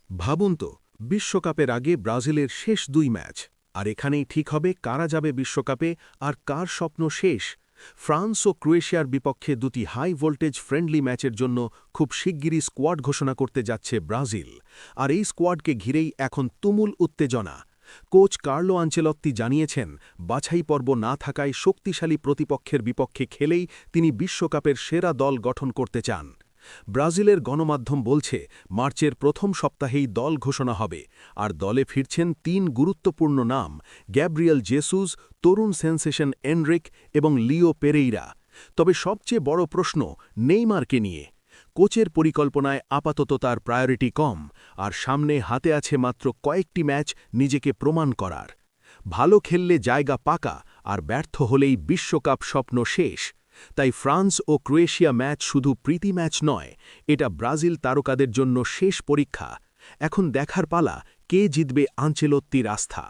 ভাবুন তো, বিশ্বকাপের আগে ব্রাজিলের শেষ ২ ম্যাচ, আর এখানেই ঠিক হবে কারা যাবে বিশ্বকাপে আর কার স্বপ্ন শেষ। ফ্রান্স ও ক্রোয়েশিয়ার বিপক্ষে দুটি হাই ভোল্টেজ ফ্রেন্ডলি ম্যাচের জন্য খুব শিগগিরই স্কোয়াড ঘোষণা করতে যাচ্ছে ব্রাজিল, আর এই স্কোয়াডকে ঘিরেই এখন তুমুল উত্তেজনা। কোচ কার্লো আনচেলত্তি জানিয়েছেন, বাছাই পর্ব না থাকায় শক্তিশালী প্রতিপক্ষের বিপক্ষে খেলেই তিনি বিশ্বকাপের সেরা দল গঠন করতে চান। ব্রাজিলের গণমাধ্যম বলছে, মার্চের প্রথম সপ্তাহেই দল ঘোষণা হবে, আর দলে ফিরছেন ৩ গুরুত্বপূর্ণ নাম: গ্যাব্রিয়েল জেসুস, তরুণ সেন্সেশন এনরিক এবং লিও পেরেইরা। তবে সবচেয়ে বড় প্রশ্ন নেইমারকে নিয়ে। কোচের পরিকল্পনায় আপাতত তার প্রায়োরিটি কম, আর সামনে হাতে আছে মাত্র কয়েকটি ম্যাচ নিজেকে প্রমাণ করার। ভালো খেললে জায়গা পাকা, আর ব্যর্থ হলেই বিশ্বকাপ স্বপ্ন শেষ। তাই ফ্রান্স ও ক্রোয়েশিয়া ম্যাচ শুধু প্রীতি ম্যাচ নয়, এটা ব্রাজিল তারকাদের জন্য শেষ পরীক্ষা। এখন দেখার পালা, কে জিতবে আনচেলত্তির আস্থা।